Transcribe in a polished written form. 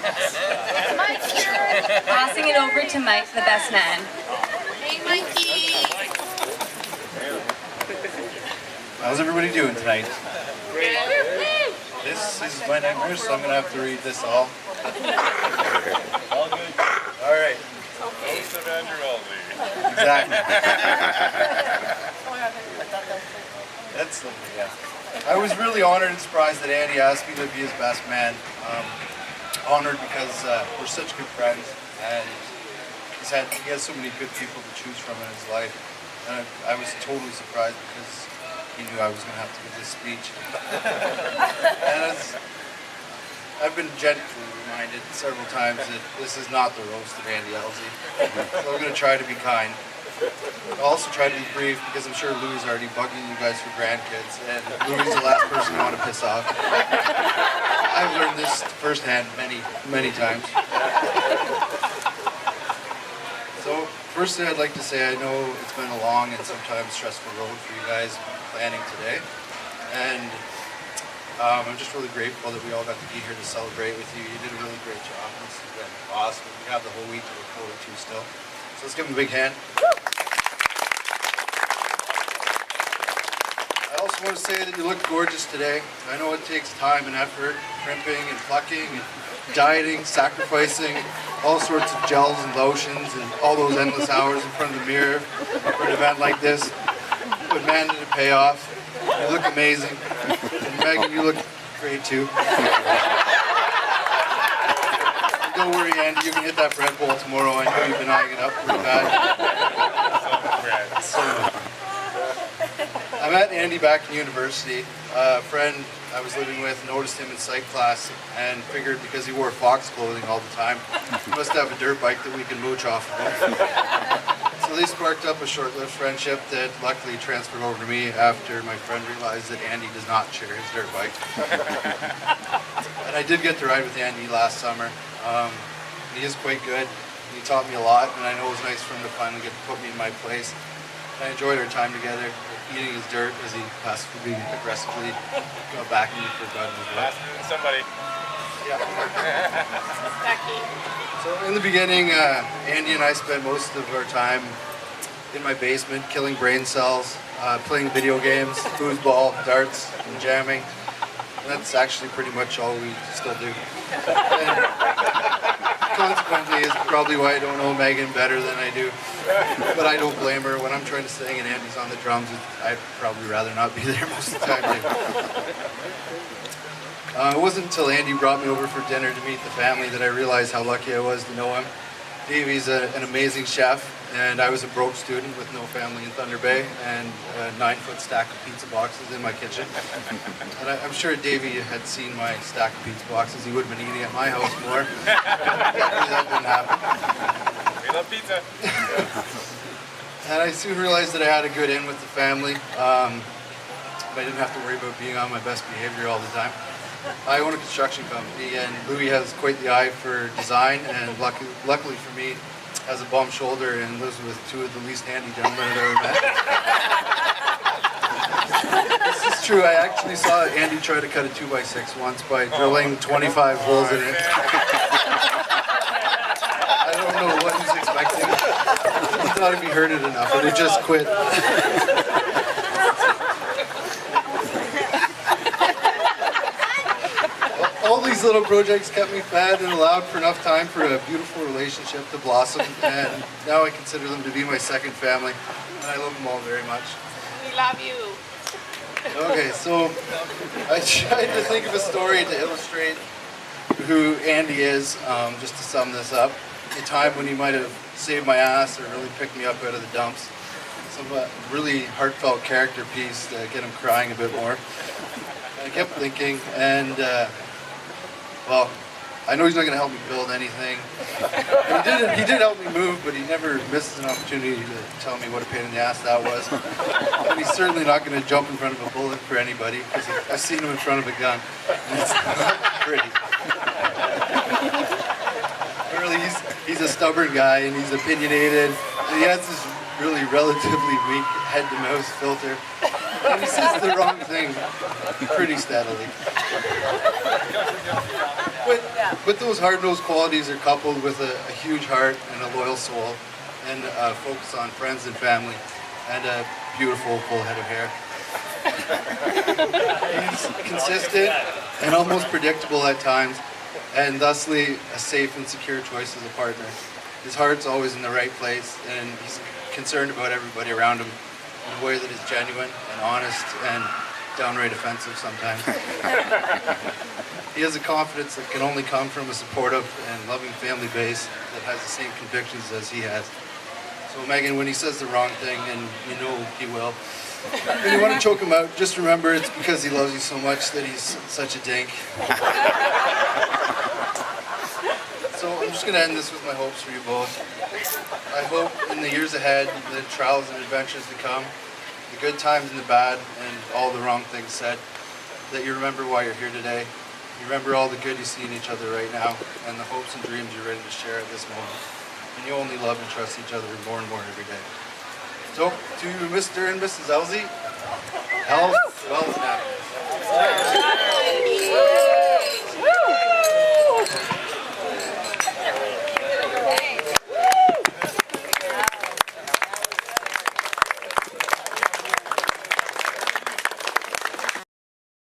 Mike's turn. Passing it over to Mike, the best man. Hey, Mikey. How's everybody doing tonight? Great. This is my nightmare, so I'm going to have to read this all. All good. All right. Most of Andrew Alvey. Exactly. That's lovely, yeah. I was really honored and surprised that Andy asked me to be his best man. Honored because we're such good friends, and he has so many good people to choose from in his life. And I was totally surprised because he knew I was going to have to give this speech. And I've been gently reminded several times that this is not the roast of Andy Elsie. So I'm going to try to be kind. I'll also try to be brief because I'm sure Louis is already bugging you guys for grandkids, and Louis is the last person I want to piss off. I've learned this firsthand many times. So, firstly, I'd like to say I know it's been a long and sometimes stressful road for you guys planning today, and I'm just really grateful that we all got to be here to celebrate with you. You did a really great job. This has been awesome. We have the whole week to look forward to still. So let's give them a big hand. I also want to say that you look gorgeous today. I know it takes time and effort, crimping and plucking and dieting, sacrificing all sorts of gels and lotions and all those endless hours in front of the mirror for an event like this. But man, did it pay off. You look amazing. And Megan, you look great too. Don't worry, Andy, you can hit that bread bowl tomorrow. I know you've been eyeing it up pretty bad. So, I met Andy back in university. A friend I was living with noticed him in psych class and figured because he wore Fox clothing all the time, he must have a dirt bike that we can mooch off of him. So they sparked up a short-lived friendship that luckily transferred over to me after my friend realized that Andy does not share his dirt bike. And I did get to ride with Andy last summer. He is quite good. He taught me a lot, and I know it was nice for him to finally get to put me in my place. And I enjoyed our time together, eating his dirt as he passed for being aggressively backing me for God knows what. Somebody. Yeah. So in the beginning, Andy and I spent most of our time in my basement, killing brain cells, playing video games, foosball, darts, and jamming. And that's actually pretty much all we still do. And consequently, is probably why I don't know Megan better than I do. But I don't blame her. When I'm trying to sing and Andy's on the drums, I'd probably rather not be there most of the time. It wasn't until Andy brought me over for dinner to meet the family that I realized how lucky I was to know him. Davey's an amazing chef, and I was a broke student with no family in Thunder Bay and a 9-foot stack of pizza boxes in my kitchen. And I'm sure Davey had seen my stack of pizza boxes. He would have been eating at my house more. That didn't happen. We love pizza. And I soon realized that I had a good in with the family. I didn't have to worry about being on my best behavior all the time. I own a construction company, and Louis has quite the eye for design, and luckily for me, has a bum shoulder and lives with two of the least handy gentlemen I've ever met. This is true. I actually saw Andy try to cut a 2x6 once by drilling 25 holes in it. I don't know what he was expecting. He thought if he heard it enough, and he just quit. All these little projects kept me fed and allowed for enough time for a beautiful relationship to blossom, and now I consider them to be my second family, and I love them all very much. We love you. Okay, so I tried to think of a story to illustrate who Andy is, just to sum this up. A time when he might have saved my ass or really picked me up out of the dumps. Some really heartfelt character piece to get him crying a bit more. And I kept thinking, and well, I know he's not going to help me build anything. He did help me move, but he never misses an opportunity to tell me what a pain in the ass that was. And he's certainly not going to jump in front of a bullet for anybody, because I've seen him in front of a gun, and it's not pretty. Really, he's a stubborn guy, and he's opinionated, and he has this really relatively weak head-to-mouse filter. And he says the wrong thing pretty steadily. But those hard-nosed qualities are coupled with a huge heart and a loyal soul, and a focus on friends and family, and a beautiful full head of hair. He's consistent and almost predictable at times, and thusly a safe and secure choice as a partner. His heart's always in the right place, and he's concerned about everybody around him in a way that is genuine and honest and downright offensive sometimes. He has a confidence that can only come from a supportive and loving family base that has the same convictions as he has. So Megan, when he says the wrong thing, and you know he will, when you want to choke him out, just remember it's because he loves you so much that he's such a dink. So I'm just going to end this with my hopes for you both. I hope in the years ahead, the trials and adventures to come, the good times and the bad, and all the wrong things said, that you remember why you're here today. You remember all the good you see in each other right now, and the hopes and dreams you're ready to share at this moment. And you only love and trust each other more and more every day. So, to Mr. and Mrs. Elsie, health, wealth, and happiness.